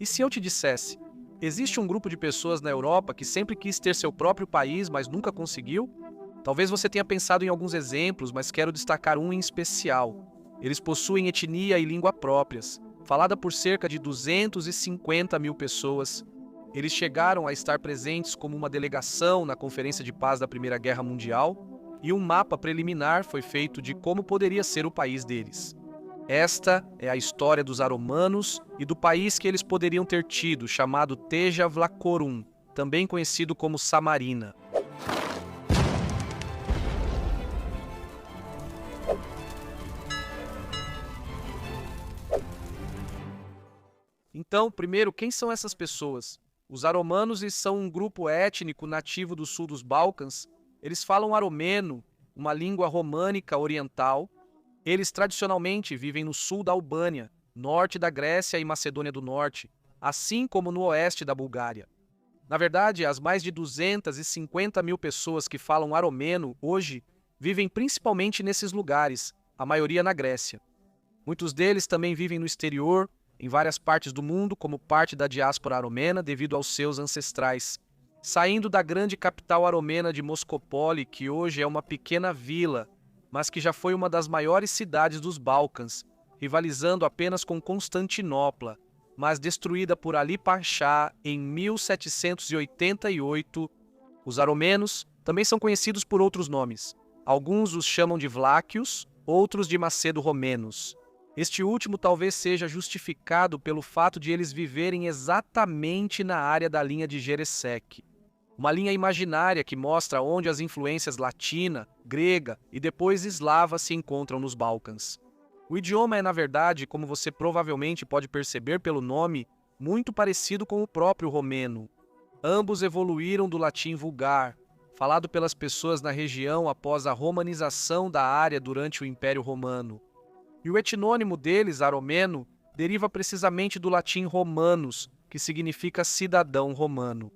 E se eu te dissesse, existe um grupo de pessoas na Europa que sempre quis ter seu próprio país, mas nunca conseguiu? Talvez você tenha pensado em alguns exemplos, mas quero destacar um em especial. Eles possuem etnia e língua próprias, falada por cerca de 250 mil pessoas. Eles chegaram a estar presentes como uma delegação na Conferência de Paz da Primeira Guerra Mundial, e um mapa preliminar foi feito de como poderia ser o país deles. Esta é a história dos aromanos e do país que eles poderiam ter tido, chamado Teja Vlachorum, também conhecido como Samarina. Então, primeiro, quem são essas pessoas? Os aromanos são um grupo étnico nativo do sul dos Balcãs. Eles falam aromeno, uma língua românica oriental. Eles tradicionalmente vivem no sul da Albânia, norte da Grécia e Macedônia do Norte, assim como no oeste da Bulgária. Na verdade, as mais de 250 mil pessoas que falam aromeno hoje vivem principalmente nesses lugares, a maioria na Grécia. Muitos deles também vivem no exterior, em várias partes do mundo, como parte da diáspora aromena devido aos seus ancestrais. Saindo da grande capital aromena de Moscopole, que hoje é uma pequena vila, mas que já foi uma das maiores cidades dos Balcãs, rivalizando apenas com Constantinopla, mas destruída por Ali Pasha em 1788. Os aromenos também são conhecidos por outros nomes. Alguns os chamam de Vláquios, outros de Macedo-romenos. Este último talvez seja justificado pelo fato de eles viverem exatamente na área da linha de Geresek, uma linha imaginária que mostra onde as influências latina, grega e depois eslava se encontram nos Balcãs. O idioma é, na verdade, como você provavelmente pode perceber pelo nome, muito parecido com o próprio romeno. Ambos evoluíram do latim vulgar, falado pelas pessoas na região após a romanização da área durante o Império Romano. E o etnônimo deles, aromeno, deriva precisamente do latim romanus, que significa cidadão romano.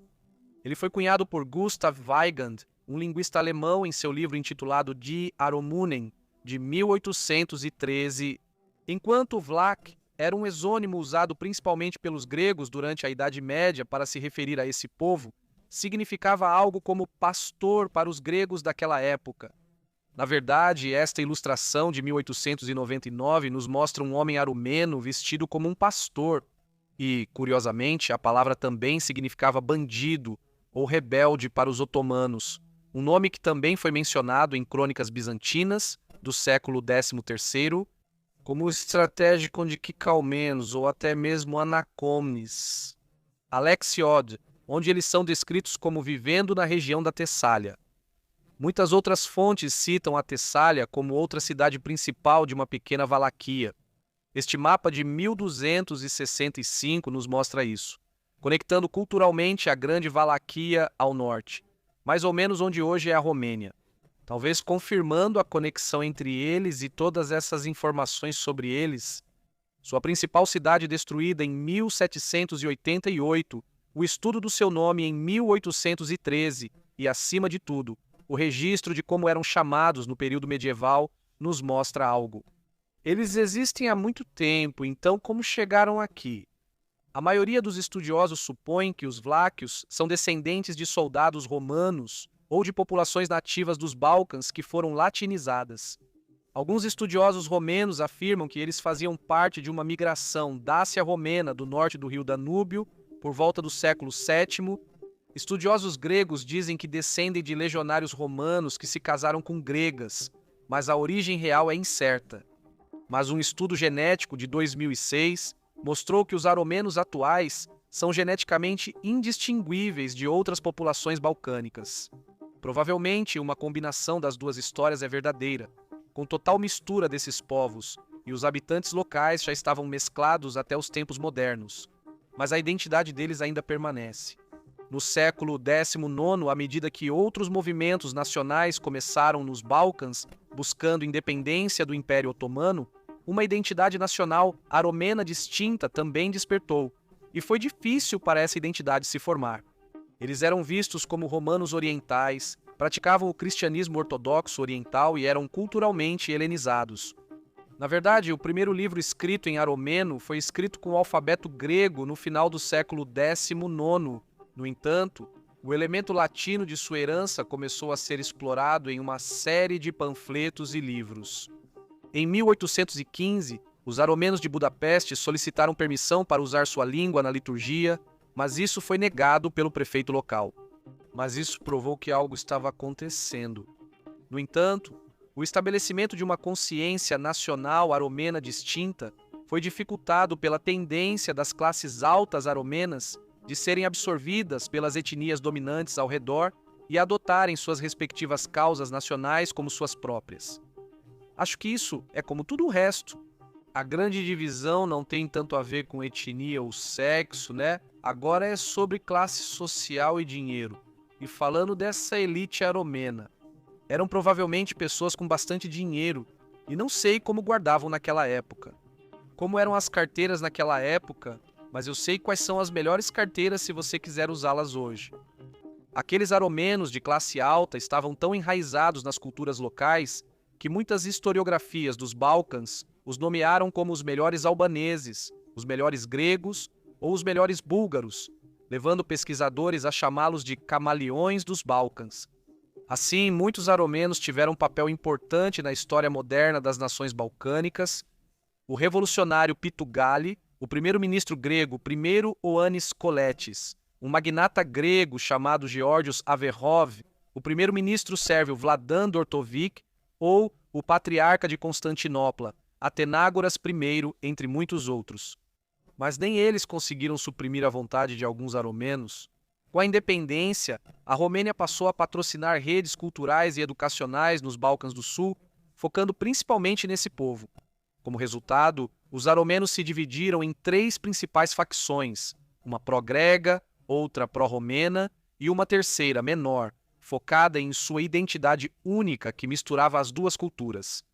Ele foi cunhado por Gustav Weygand, um linguista alemão, em seu livro intitulado Die Aromunen, de 1813, enquanto o Vlach era um exônimo usado principalmente pelos gregos durante a Idade Média para se referir a esse povo, significava algo como pastor para os gregos daquela época. Na verdade, esta ilustração de 1899 nos mostra um homem aromeno vestido como um pastor. E, curiosamente, a palavra também significava bandido ou rebelde para os otomanos, um nome que também foi mencionado em crônicas bizantinas do século XIII, como estratégico de Kikaumenos ou até mesmo Anacomnes. Alexiod, onde eles são descritos como vivendo na região da Tessália. Muitas outras fontes citam a Tessália como outra cidade principal de uma pequena Valaquia. Este mapa de 1265 nos mostra isso, conectando culturalmente a grande Valaquia ao norte, mais ou menos onde hoje é a Romênia. Talvez confirmando a conexão entre eles e todas essas informações sobre eles. Sua principal cidade destruída em 1788, o estudo do seu nome em 1813 e, acima de tudo, o registro de como eram chamados no período medieval nos mostra algo. Eles existem há muito tempo, então como chegaram aqui? A maioria dos estudiosos supõe que os Vláquios são descendentes de soldados romanos ou de populações nativas dos Balcãs que foram latinizadas. Alguns estudiosos romenos afirmam que eles faziam parte de uma migração dácia-romena do norte do rio Danúbio por volta do século VII. Estudiosos gregos dizem que descendem de legionários romanos que se casaram com gregas, mas a origem real é incerta. Mas um estudo genético de 2006 mostrou que os aromenos atuais são geneticamente indistinguíveis de outras populações balcânicas. Provavelmente, uma combinação das duas histórias é verdadeira, com total mistura desses povos, e os habitantes locais já estavam mesclados até os tempos modernos, mas a identidade deles ainda permanece. No século XIX, à medida que outros movimentos nacionais começaram nos Balcãs, buscando independência do Império Otomano, uma identidade nacional aromena distinta também despertou, e foi difícil para essa identidade se formar. Eles eram vistos como romanos orientais, praticavam o cristianismo ortodoxo oriental e eram culturalmente helenizados. Na verdade, o primeiro livro escrito em aromeno foi escrito com o alfabeto grego no final do século XIX. No entanto, o elemento latino de sua herança começou a ser explorado em uma série de panfletos e livros. Em 1815, os aromenos de Budapeste solicitaram permissão para usar sua língua na liturgia, mas isso foi negado pelo prefeito local. Mas isso provou que algo estava acontecendo. No entanto, o estabelecimento de uma consciência nacional aromena distinta foi dificultado pela tendência das classes altas aromenas de serem absorvidas pelas etnias dominantes ao redor e adotarem suas respectivas causas nacionais como suas próprias. Acho que isso é como tudo o resto. A grande divisão não tem tanto a ver com etnia ou sexo, né? Agora é sobre classe social e dinheiro. E falando dessa elite aromena, eram provavelmente pessoas com bastante dinheiro, e não sei como guardavam naquela época. Como eram as carteiras naquela época, mas eu sei quais são as melhores carteiras se você quiser usá-las hoje. Aqueles aromenos de classe alta estavam tão enraizados nas culturas locais que muitas historiografias dos Balcãs os nomearam como os melhores albaneses, os melhores gregos ou os melhores búlgaros, levando pesquisadores a chamá-los de camaleões dos Balcãs. Assim, muitos aromenos tiveram um papel importante na história moderna das nações balcânicas. O revolucionário Pitu-Gali, o primeiro-ministro grego primeiro Ioannis Kolettis, um magnata grego chamado Geórgios Averrov, o primeiro-ministro sérvio Vladan Dortovic ou o patriarca de Constantinopla, Atenágoras I, entre muitos outros. Mas nem eles conseguiram suprimir a vontade de alguns aromenos. Com a independência, a Romênia passou a patrocinar redes culturais e educacionais nos Balcãs do Sul, focando principalmente nesse povo. Como resultado, os aromenos se dividiram em 3 principais facções, uma pró-grega, outra pró-romena e uma terceira, menor, focada em sua identidade única que misturava as duas culturas.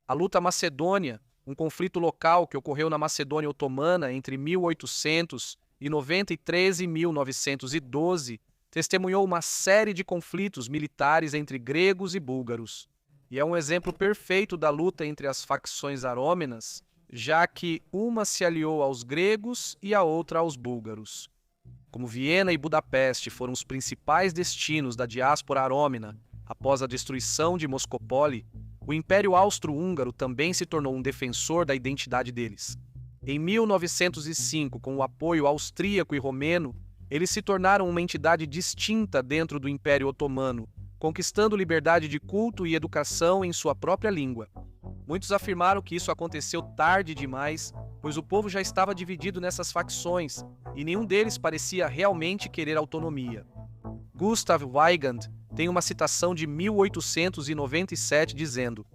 A luta macedônia, um conflito local que ocorreu na Macedônia Otomana entre 1893 e 1912, testemunhou uma série de conflitos militares entre gregos e búlgaros. E é um exemplo perfeito da luta entre as facções arômenas, já que uma se aliou aos gregos e a outra aos búlgaros. Como Viena e Budapeste foram os principais destinos da diáspora arômena após a destruição de Moscopole, o Império Austro-Húngaro também se tornou um defensor da identidade deles. Em 1905, com o apoio austríaco e romeno, eles se tornaram uma entidade distinta dentro do Império Otomano, conquistando liberdade de culto e educação em sua própria língua. Muitos afirmaram que isso aconteceu tarde demais, pois o povo já estava dividido nessas facções e nenhum deles parecia realmente querer autonomia. Gustav Weygand tem uma citação de 1897 dizendo: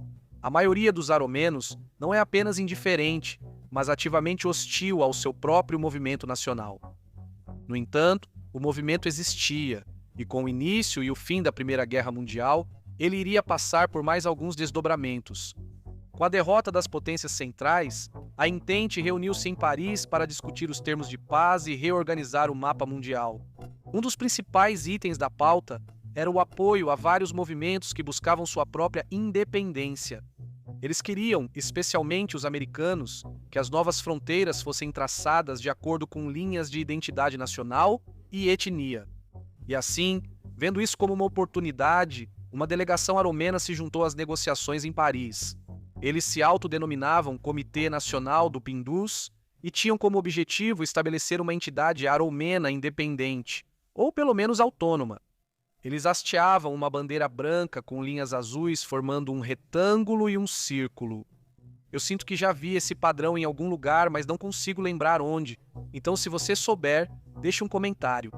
"A maioria dos aromenos não é apenas indiferente, mas ativamente hostil ao seu próprio movimento nacional." No entanto, o movimento existia, e com o início e o fim da Primeira Guerra Mundial, ele iria passar por mais alguns desdobramentos. Com a derrota das potências centrais, a Entente reuniu-se em Paris para discutir os termos de paz e reorganizar o mapa mundial. Um dos principais itens da pauta era o apoio a vários movimentos que buscavam sua própria independência. Eles queriam, especialmente os americanos, que as novas fronteiras fossem traçadas de acordo com linhas de identidade nacional e etnia. E assim, vendo isso como uma oportunidade, uma delegação aromena se juntou às negociações em Paris. Eles se autodenominavam Comitê Nacional do Pindus e tinham como objetivo estabelecer uma entidade aromena independente, ou pelo menos autônoma. Eles hasteavam uma bandeira branca com linhas azuis formando um retângulo e um círculo. Eu sinto que já vi esse padrão em algum lugar, mas não consigo lembrar onde. Então, se você souber, deixe um comentário.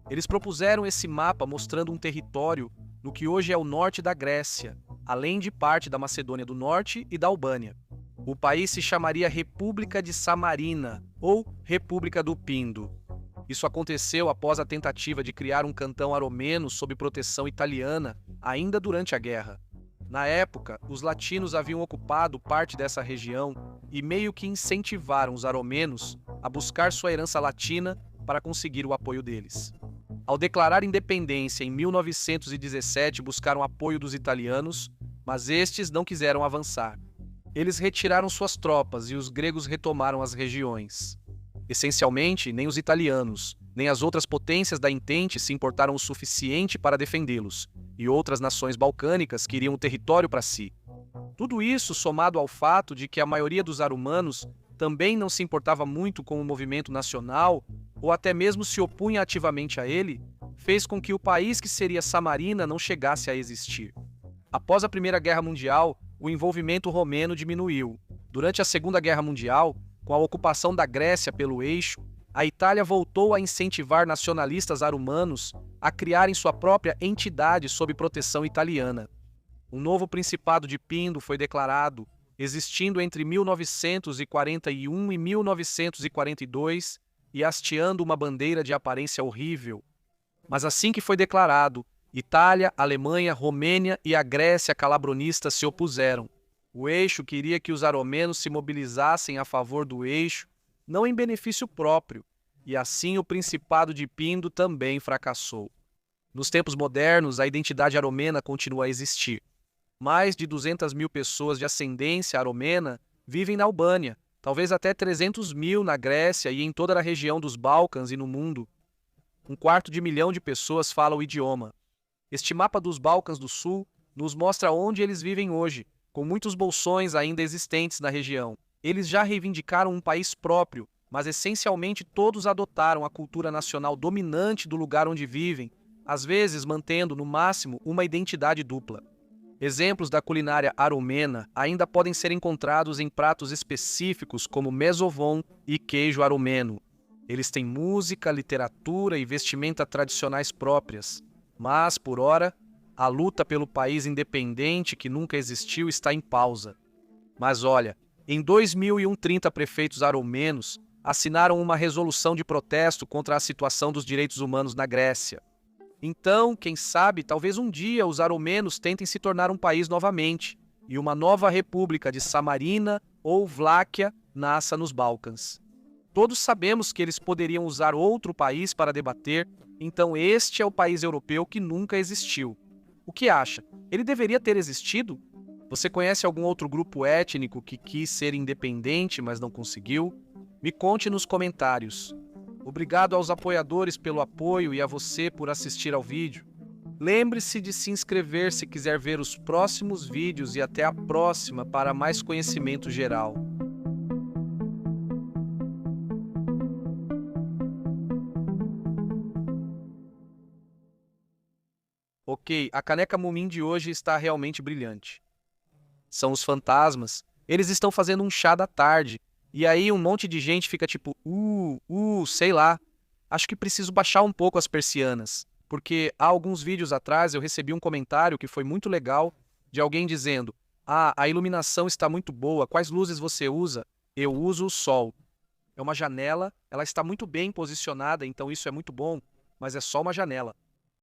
Eles propuseram esse mapa mostrando um território no que hoje é o norte da Grécia, além de parte da Macedônia do Norte e da Albânia. O país se chamaria República de Samarina, ou República do Pindo. Isso aconteceu após a tentativa de criar um cantão aromeno sob proteção italiana, ainda durante a guerra. Na época, os latinos haviam ocupado parte dessa região e meio que incentivaram os aromenos a buscar sua herança latina para conseguir o apoio deles. Ao declarar independência em 1917, buscaram apoio dos italianos, mas estes não quiseram avançar. Eles retiraram suas tropas e os gregos retomaram as regiões. Essencialmente, nem os italianos, nem as outras potências da Entente se importaram o suficiente para defendê-los, e outras nações balcânicas queriam o território para si. Tudo isso, somado ao fato de que a maioria dos arumanos também não se importava muito com o movimento nacional, ou até mesmo se opunha ativamente a ele, fez com que o país que seria Samarina não chegasse a existir. Após a Primeira Guerra Mundial, o envolvimento romeno diminuiu. Durante a Segunda Guerra Mundial, com a ocupação da Grécia pelo Eixo, a Itália voltou a incentivar nacionalistas arumanos a criarem sua própria entidade sob proteção italiana. Um novo Principado de Pindo foi declarado, existindo entre 1941 e 1942 e hasteando uma bandeira de aparência horrível. Mas assim que foi declarado, Itália, Alemanha, Romênia e a Grécia calabronista se opuseram. O Eixo queria que os aromenos se mobilizassem a favor do Eixo, não em benefício próprio, e assim o Principado de Pindo também fracassou. Nos tempos modernos, a identidade aromena continua a existir. Mais de 200 mil pessoas de ascendência aromena vivem na Albânia, talvez até 300 mil na Grécia e em toda a região dos Balcãs e no mundo. 1/4 milhão de pessoas falam o idioma. Este mapa dos Balcãs do Sul nos mostra onde eles vivem hoje, com muitos bolsões ainda existentes na região. Eles já reivindicaram um país próprio, mas essencialmente todos adotaram a cultura nacional dominante do lugar onde vivem, às vezes mantendo, no máximo, uma identidade dupla. Exemplos da culinária aromena ainda podem ser encontrados em pratos específicos como mesovon e queijo aromeno. Eles têm música, literatura e vestimenta tradicionais próprias. Mas, por ora, a luta pelo país independente que nunca existiu está em pausa. Mas olha, em 2001, 30 prefeitos aromenos assinaram uma resolução de protesto contra a situação dos direitos humanos na Grécia. Então, quem sabe, talvez um dia os aromenos tentem se tornar um país novamente, e uma nova república de Samarina ou Vláquia nasça nos Balcãs. Todos sabemos que eles poderiam usar outro país para debater, então este é o país europeu que nunca existiu. O que acha? Ele deveria ter existido? Você conhece algum outro grupo étnico que quis ser independente, mas não conseguiu? Me conte nos comentários. Obrigado aos apoiadores pelo apoio e a você por assistir ao vídeo. Lembre-se de se inscrever se quiser ver os próximos vídeos e até a próxima para mais conhecimento geral. Ok, a caneca Mumin de hoje está realmente brilhante. São os fantasmas. Eles estão fazendo um chá da tarde. E aí um monte de gente fica tipo, sei lá. Acho que preciso baixar um pouco as persianas. Porque há alguns vídeos atrás eu recebi um comentário que foi muito legal de alguém dizendo: a iluminação está muito boa, quais luzes você usa? Eu uso o sol. É uma janela, ela está muito bem posicionada, então isso é muito bom, mas é só uma janela.